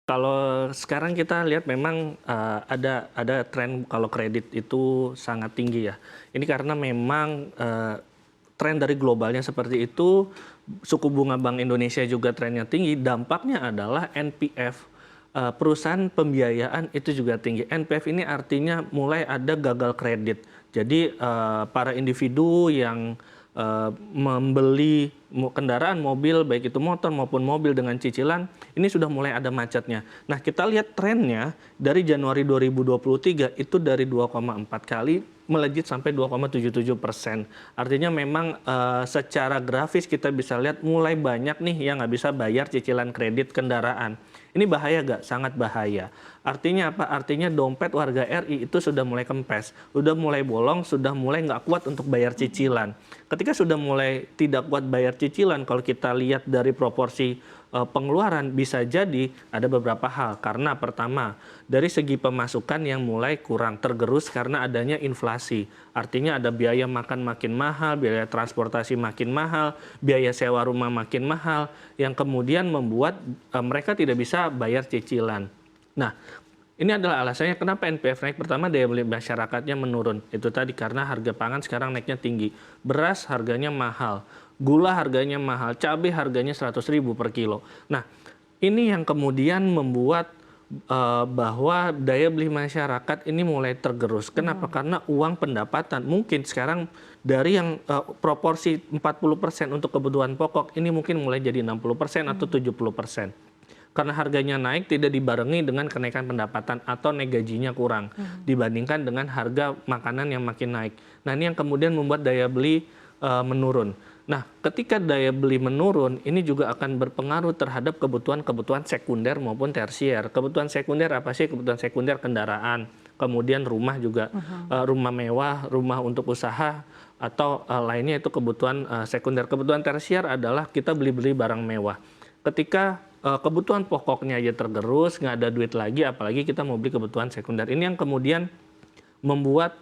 Kalau sekarang kita lihat memang, ada tren kalau kredit itu sangat tinggi ya. Ini karena memang, tren dari globalnya seperti itu, suku bunga Bank Indonesia juga trennya tinggi, dampaknya adalah NPF, perusahaan pembiayaan itu juga tinggi. NPF ini artinya mulai ada gagal kredit. Jadi, para individu yang, membeli kendaraan, mobil, baik itu motor maupun mobil dengan cicilan, ini sudah mulai ada macetnya. Nah, kita lihat trennya dari Januari 2023 itu dari 2,4 kali melejit sampai 2,77%. Artinya memang, secara grafis kita bisa lihat mulai banyak nih yang nggak bisa bayar cicilan kredit kendaraan. Ini bahaya nggak? Sangat bahaya. Artinya apa? Artinya dompet warga RI itu sudah mulai kempes, sudah mulai bolong, sudah mulai nggak kuat untuk bayar cicilan. Ketika sudah mulai tidak kuat bayar cicilan, kalau kita lihat dari proporsi pengeluaran, bisa jadi ada beberapa hal. Karena pertama, dari segi pemasukan yang mulai kurang tergerus karena adanya inflasi. Artinya ada biaya makan makin mahal, biaya transportasi makin mahal, biaya sewa rumah makin mahal, yang kemudian membuat mereka tidak bisa bayar cicilan. Nah, ini adalah alasannya kenapa NPF naik. Pertama, daya beli masyarakatnya menurun. Itu tadi karena harga pangan sekarang naiknya tinggi. Beras harganya mahal, gula harganya mahal, cabai harganya 100.000 per kilo. Nah, ini yang kemudian membuat bahwa daya beli masyarakat ini mulai tergerus. Kenapa? Karena uang pendapatan mungkin sekarang dari yang proporsi 40% untuk kebutuhan pokok, ini mungkin mulai jadi 60% atau 70%. Karena harganya naik tidak dibarengi dengan kenaikan pendapatan atau naik gajinya kurang dibandingkan dengan harga makanan yang makin naik. Nah, ini yang kemudian membuat daya beli menurun. Nah, ketika daya beli menurun, ini juga akan berpengaruh terhadap kebutuhan-kebutuhan sekunder maupun tersier. Kebutuhan sekunder apa sih? Kebutuhan sekunder kendaraan, kemudian rumah juga, rumah mewah, rumah untuk usaha, atau lainnya itu kebutuhan sekunder. Kebutuhan tersier adalah kita beli-beli barang mewah. Ketika kebutuhan pokoknya aja tergerus, nggak ada duit lagi, apalagi kita mau beli kebutuhan sekunder. Ini yang kemudian membuat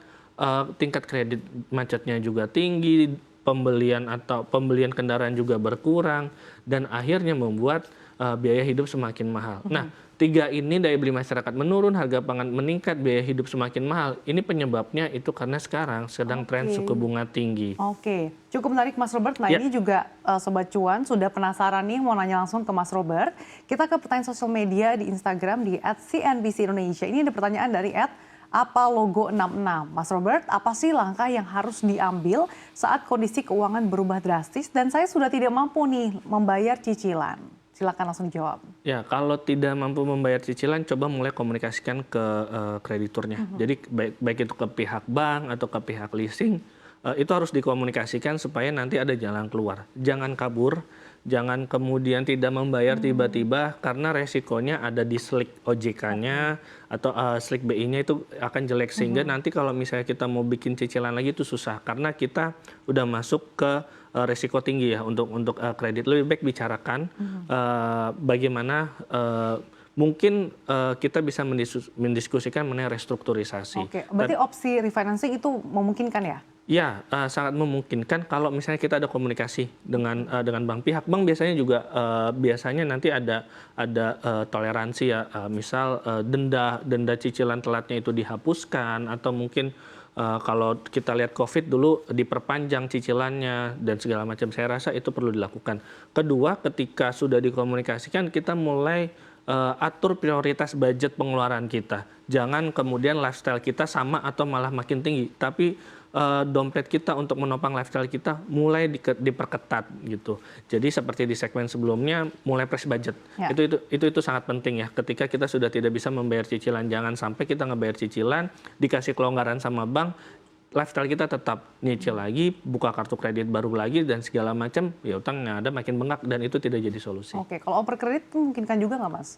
tingkat kredit macetnya juga tinggi, pembelian kendaraan juga berkurang, dan akhirnya membuat biaya hidup semakin mahal. Nah, tiga ini, daya beli masyarakat menurun, harga pangan meningkat, biaya hidup semakin mahal. Ini penyebabnya itu karena sekarang sedang tren suku bunga tinggi. Oke, cukup menarik Mas Robert. Nah, Ya. ini juga Sobat Cuan sudah penasaran nih, mau nanya langsung ke Mas Robert. Kita ke pertanyaan sosial media di Instagram di @CNBC Indonesia. Ini ada pertanyaan dari @apalogo66. Mas Robert, apa sih langkah yang harus diambil saat kondisi keuangan berubah drastis dan saya sudah tidak mampu nih membayar cicilan? Silakan langsung jawab. Ya, kalau tidak mampu membayar cicilan, coba mulai komunikasikan ke krediturnya. Jadi baik itu ke pihak bank atau ke pihak leasing, itu harus dikomunikasikan supaya nanti ada jalan keluar. Jangan kabur, jangan kemudian tidak membayar tiba-tiba karena resikonya ada di slik OJK-nya atau slik BI-nya itu akan jelek, sehingga nanti kalau misalnya kita mau bikin cicilan lagi itu susah karena kita udah masuk ke resiko tinggi ya untuk kredit. Lebih baik bicarakan bagaimana mungkin kita bisa mendiskusikan mengenai restrukturisasi. Oke, berarti opsi refinancing itu memungkinkan ya? Ya, sangat memungkinkan kalau misalnya kita ada komunikasi dengan bank. Pihak bank biasanya juga biasanya nanti ada toleransi ya, misal denda cicilan telatnya itu dihapuskan, atau mungkin kalau kita lihat COVID dulu diperpanjang cicilannya dan segala macam. Saya rasa itu perlu dilakukan. Kedua, ketika sudah dikomunikasikan, kita mulai atur prioritas budget pengeluaran kita. Jangan kemudian lifestyle kita sama atau malah makin tinggi, tapi dompet kita untuk menopang lifestyle kita mulai diperketat gitu. Jadi seperti di segmen sebelumnya, mulai press budget. Ya. Itu sangat penting ya. Ketika kita sudah tidak bisa membayar cicilan, jangan sampai kita ngebayar cicilan, dikasih kelonggaran sama bank, lifestyle kita tetap nyicil lagi, buka kartu kredit baru lagi, dan segala macam, ya utangnya ada makin bengkak, dan itu tidak jadi solusi. Oke, kalau overkredit memungkinkan juga nggak, Mas?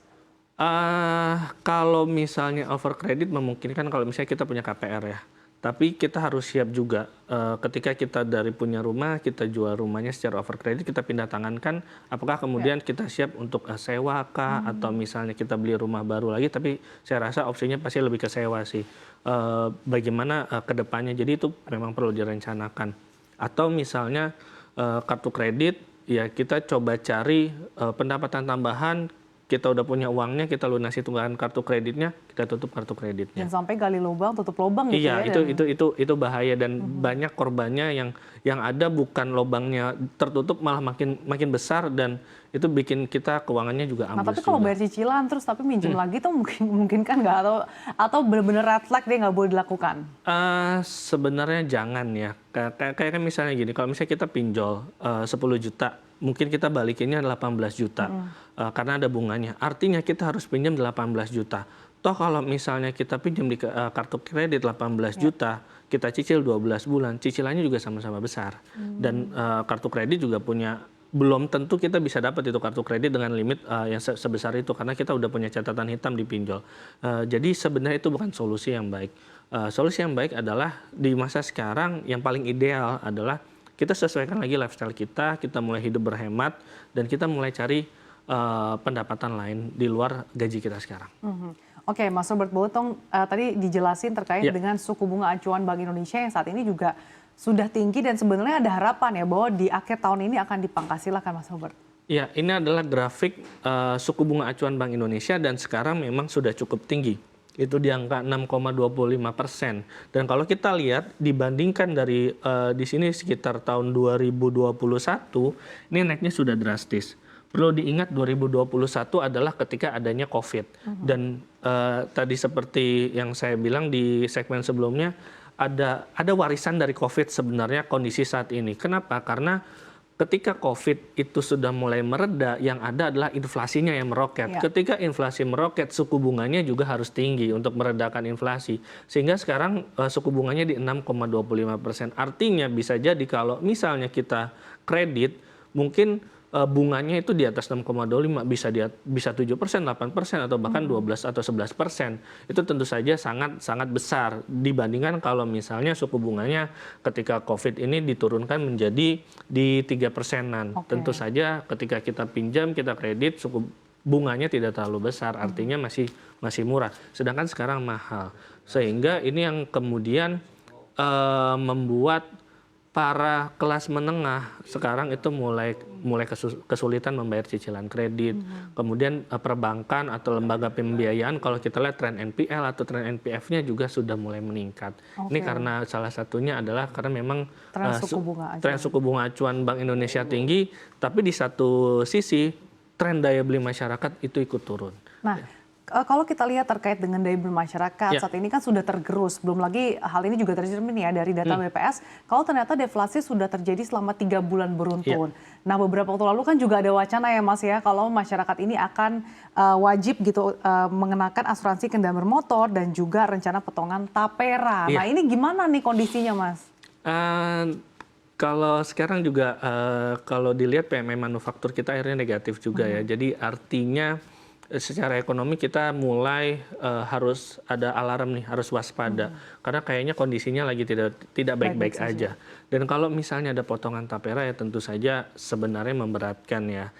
Kalau misalnya overkredit memungkinkan kalau misalnya kita punya KPR ya. Tapi kita harus siap juga ketika kita dari punya rumah, kita jual rumahnya secara overkredit, kita pindah tangankan, apakah kemudian kita siap untuk sewa kah, atau misalnya kita beli rumah baru lagi, tapi saya rasa opsinya pasti lebih ke sewa sih. Bagaimana ke depannya, jadi itu memang perlu direncanakan. Atau misalnya kartu kredit, ya kita coba cari pendapatan tambahan kita udah punya uangnya, kita lunasi tunggakan kartu kreditnya, kita tutup kartu kreditnya. Dan sampai gali lubang, tutup lubang gitu Iya, ya. itu bahaya dan banyak korbannya yang ada bukan lubangnya tertutup malah makin besar dan itu bikin kita keuangannya juga Nah, ambles tapi kalau juga. bayar cicilan terus tapi minjem lagi tuh mungkin kan nggak, atau benar-benar red flag dia nggak boleh dilakukan? Sebenarnya jangan ya. Kayak misalnya gini, kalau misalnya kita pinjol 10 juta, mungkin kita balikinnya 18 juta karena ada bunganya. Artinya kita harus pinjam 18 juta. Toh kalau misalnya kita pinjam di kartu kredit 18 juta, kita cicil 12 bulan, cicilannya juga sama-sama besar. Dan kartu kredit juga belum tentu kita bisa dapat itu kartu kredit dengan limit yang sebesar itu karena kita udah punya catatan hitam di pinjol. Jadi sebenarnya itu bukan solusi yang baik. Solusi yang baik adalah di masa sekarang yang paling ideal adalah kita sesuaikan lagi lifestyle kita mulai hidup berhemat dan kita mulai cari pendapatan lain di luar gaji kita sekarang. Oke, Mas Robert Boltong tadi dijelasin terkait dengan suku bunga acuan Bank Indonesia yang saat ini juga sudah tinggi dan sebenarnya ada harapan ya bahwa di akhir tahun ini akan dipangkas. Silakan Mas Robert. Ya, ini adalah grafik suku bunga acuan Bank Indonesia dan sekarang memang sudah cukup tinggi. Itu di angka 6,25%. Dan kalau kita lihat dibandingkan dari di sini sekitar tahun 2021, ini naiknya sudah drastis. Perlu diingat 2021 adalah ketika adanya COVID. Dan tadi seperti yang saya bilang di segmen sebelumnya, ada warisan dari COVID sebenarnya kondisi saat ini. Kenapa? Karena ketika COVID itu sudah mulai mereda, yang ada adalah inflasinya yang meroket. Ya. Ketika inflasi meroket, suku bunganya juga harus tinggi untuk meredakan inflasi. Sehingga sekarang suku bunganya di 6,25%. Artinya bisa jadi kalau misalnya kita kredit, mungkin bunganya itu di atas 6,25, bisa 7%, 8%, atau bahkan 12 atau 11%. Itu tentu saja sangat besar dibandingkan kalau misalnya suku bunganya ketika COVID ini diturunkan menjadi di 3%-an. Tentu saja ketika kita pinjam, kita kredit, suku bunganya tidak terlalu besar, artinya masih murah. Sedangkan sekarang mahal. Sehingga ini yang kemudian membuat para kelas menengah sekarang itu mulai kesulitan membayar cicilan kredit. Kemudian perbankan atau lembaga pembiayaan kalau kita lihat tren NPL atau tren NPF-nya juga sudah mulai meningkat. Ini karena salah satunya adalah karena memang tren suku bunga acuan Bank Indonesia tinggi, tapi di satu sisi tren daya beli masyarakat itu ikut turun. Nah, kalau kita lihat terkait dengan daya beli masyarakat saat ini kan sudah tergerus, belum lagi hal ini juga tercermin ya dari data BPS, kalau ternyata deflasi sudah terjadi selama 3 bulan beruntun. Nah, beberapa waktu lalu kan juga ada wacana ya Mas ya, kalau masyarakat ini akan wajib gitu mengenakan asuransi kendaraan bermotor dan juga rencana potongan tapera. Nah, ini gimana nih kondisinya Mas? Kalau sekarang juga kalau dilihat PMI manufaktur kita akhirnya negatif juga ya, jadi artinya secara ekonomi kita mulai harus ada alarm nih, harus waspada karena kayaknya kondisinya lagi tidak baik-baik aja. Dan kalau misalnya ada potongan tapera ya tentu saja sebenarnya memberatkan ya,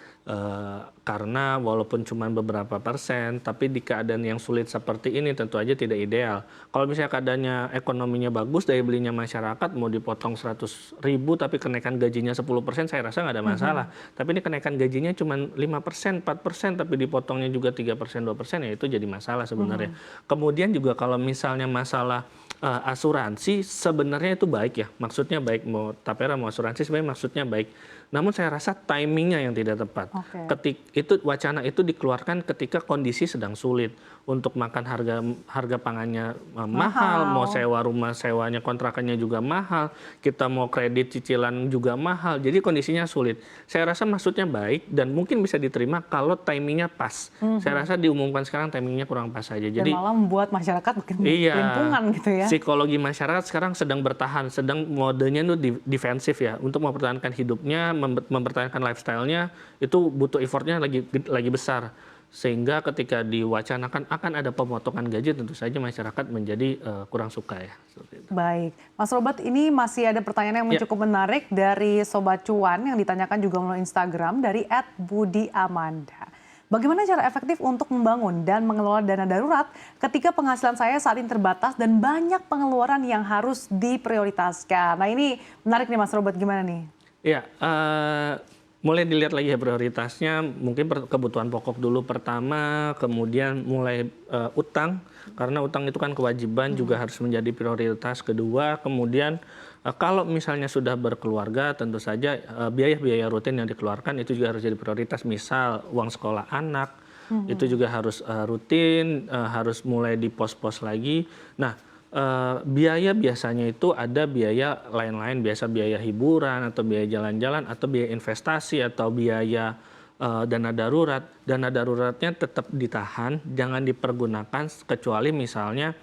karena walaupun cuma beberapa persen, tapi di keadaan yang sulit seperti ini tentu aja tidak ideal. Kalau misalnya keadaannya ekonominya bagus, daya belinya masyarakat mau dipotong 100.000 tapi kenaikan gajinya 10%, saya rasa nggak ada masalah. Tapi ini kenaikan gajinya cuma 5%, 4%, tapi dipotongnya juga 3%, 2%, ya itu jadi masalah sebenarnya. Kemudian juga kalau misalnya masalah asuransi, sebenarnya itu baik ya, maksudnya baik, mau tapera mau asuransi sebenarnya maksudnya baik. Namun saya rasa timingnya yang tidak tepat. Wacana itu dikeluarkan ketika kondisi sedang sulit. Untuk makan harga pangannya mahal, mau sewa rumah sewanya kontrakannya juga mahal, kita mau kredit cicilan juga mahal. Jadi kondisinya sulit. Saya rasa maksudnya baik dan mungkin bisa diterima kalau timingnya pas. Saya rasa diumumkan sekarang timingnya kurang pas saja. Jadi malah membuat masyarakat makin kelimpungan gitu ya. Psikologi masyarakat sekarang sedang bertahan, sedang modenya itu defensif ya, untuk mempertahankan hidupnya, mempertahankan lifestyle-nya, itu butuh effortnya lagi besar. Sehingga ketika diwacanakan akan ada pemotongan gaji, tentu saja masyarakat menjadi kurang suka ya. Baik, Mas Robert, ini masih ada pertanyaan yang cukup menarik dari Sobat Cuan yang ditanyakan juga melalui Instagram dari @budiamanda. Bagaimana cara efektif untuk membangun dan mengelola dana darurat ketika penghasilan saya saat ini terbatas dan banyak pengeluaran yang harus diprioritaskan? Nah, ini menarik nih Mas Robert, gimana nih? Ya, Mulai dilihat lagi ya prioritasnya, mungkin kebutuhan pokok dulu pertama, kemudian mulai utang, karena utang itu kan kewajiban juga harus menjadi prioritas kedua. Kemudian kalau misalnya sudah berkeluarga, tentu saja biaya-biaya rutin yang dikeluarkan itu juga harus jadi prioritas. Misal uang sekolah anak, itu juga harus rutin, harus mulai di pos-pos lagi. Nah, biaya biasanya itu ada biaya lain-lain, biasa biaya hiburan atau biaya jalan-jalan atau biaya investasi atau biaya dana darurat. Dana daruratnya tetap ditahan, jangan dipergunakan kecuali misalnya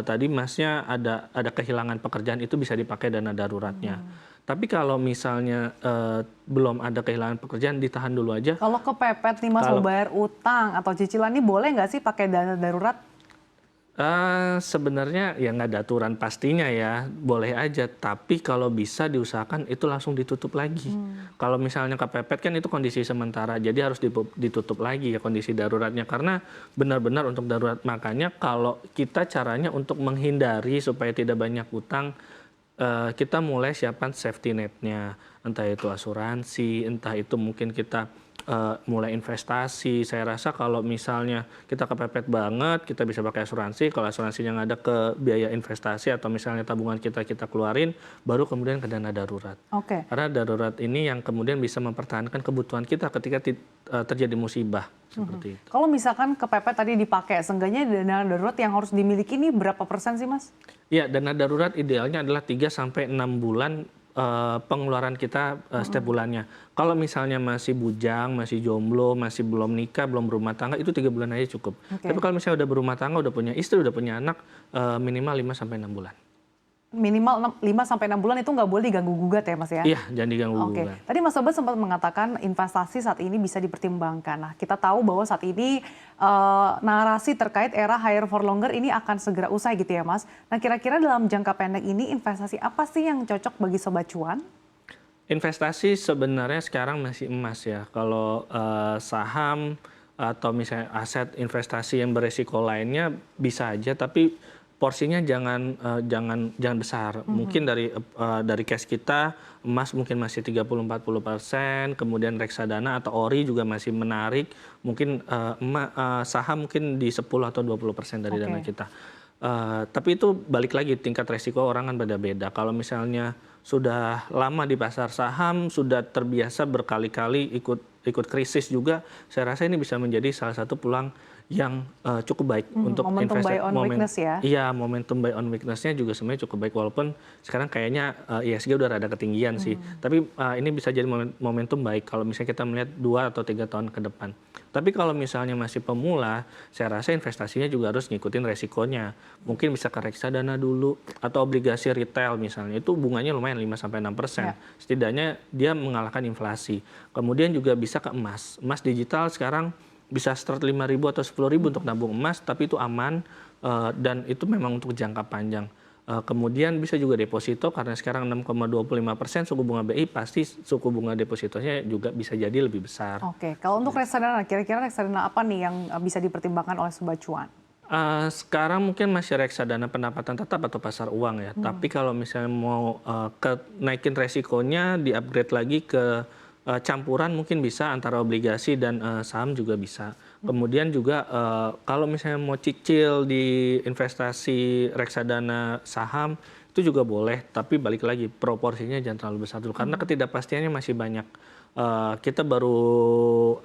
tadi Masnya ada kehilangan pekerjaan, itu bisa dipakai dana daruratnya. Tapi kalau misalnya belum ada kehilangan pekerjaan, ditahan dulu aja. Kalau kepepet nih Mas, mau bayar utang atau cicilan nih boleh nggak sih pakai dana darurat? Sebenarnya ya nggak ada aturan pastinya ya, boleh aja. Tapi kalau bisa diusahakan itu langsung ditutup lagi. Kalau misalnya kepepet kan itu kondisi sementara, jadi harus ditutup lagi ya kondisi daruratnya. Karena benar-benar untuk darurat, makanya kalau kita caranya untuk menghindari supaya tidak banyak utang, kita mulai siapkan safety net-nya. Entah itu asuransi, entah itu mungkin kita mulai investasi. Saya rasa kalau misalnya kita kepepet banget, kita bisa pakai asuransi. Kalau asuransinya nggak ada, ke biaya investasi atau misalnya tabungan kita keluarin, baru kemudian ke dana darurat. Oke. Karena darurat ini yang kemudian bisa mempertahankan kebutuhan kita ketika terjadi musibah seperti itu. Kalau misalkan kepepet tadi dipakai, seenggaknya dana darurat yang harus dimiliki ini berapa persen sih Mas? Ya, dana darurat idealnya adalah 3-6 bulan pengeluaran kita setiap bulannya. Kalau misalnya masih bujang, masih jomblo, masih belum nikah, belum berumah tangga, itu 3 bulan aja cukup. Tapi kalau misalnya udah berumah tangga, udah punya istri, udah punya anak, minimal 5-6 bulan. Minimal 5-6 bulan itu nggak boleh diganggu-gugat ya Mas ya? Iya, jangan diganggu-gugat. Tadi Mas Robert sempat mengatakan investasi saat ini bisa dipertimbangkan. Nah, kita tahu bahwa saat ini narasi terkait era higher for longer ini akan segera usai gitu ya Mas. Nah, kira-kira dalam jangka pendek ini investasi apa sih yang cocok bagi Sobat Cuan? Investasi sebenarnya sekarang masih emas ya. Kalau saham atau misalnya aset investasi yang beresiko lainnya bisa aja, tapi porsinya jangan besar. Mungkin dari cash kita, emas mungkin masih 30-40%, kemudian reksadana atau ori juga masih menarik. Mungkin saham mungkin di 10 atau 20% dari dana kita. Tapi itu balik lagi, tingkat resiko orang kan beda-beda. Kalau misalnya sudah lama di pasar saham, sudah terbiasa berkali-kali ikut krisis juga, saya rasa ini bisa menjadi salah satu peluang yang cukup baik untuk momentum buy on weakness ya? Iya, momentum buy on weakness-nya juga sebenarnya cukup baik, walaupun sekarang kayaknya ISG udah rada ketinggian sih. Tapi ini bisa jadi momentum baik kalau misalnya kita melihat 2 atau 3 tahun ke depan. Tapi kalau misalnya masih pemula, saya rasa investasinya juga harus ngikutin resikonya. Mungkin bisa ke reksadana dulu atau obligasi retail misalnya, itu bunganya lumayan 5-6%. Setidaknya dia mengalahkan inflasi. Kemudian juga bisa ke emas. Emas digital sekarang bisa start 5.000 atau 10.000 untuk nabung emas, tapi itu aman dan itu memang untuk jangka panjang. Kemudian bisa juga deposito, karena sekarang 6,25% suku bunga BI, pasti suku bunga depositonya juga bisa jadi lebih besar. Oke, kalau untuk reksadana, kira-kira reksadana apa nih yang bisa dipertimbangkan oleh Sobat Cuan? Sekarang mungkin masih reksadana pendapatan tetap atau pasar uang ya. Tapi kalau misalnya mau naikin resikonya, di-upgrade lagi ke campuran, mungkin bisa antara obligasi dan saham juga bisa. Kemudian juga kalau misalnya mau cicil di investasi reksadana saham, itu juga boleh, tapi balik lagi proporsinya jangan terlalu besar dulu karena ketidakpastiannya masih banyak. Kita baru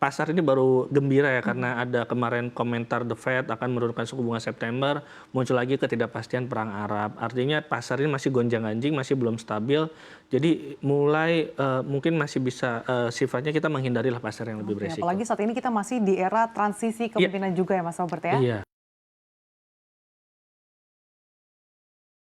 pasar ini baru gembira ya karena ada kemarin komentar The Fed akan menurunkan suku bunga September, muncul lagi ketidakpastian perang Arab. Artinya pasar ini masih gonjang-ganjing, masih belum stabil. Jadi mulai mungkin masih bisa sifatnya kita menghindarilah pasar yang lebih beresiko. Apalagi saat ini kita masih di era transisi kepemimpinan juga ya Mas Robert ya? Iya.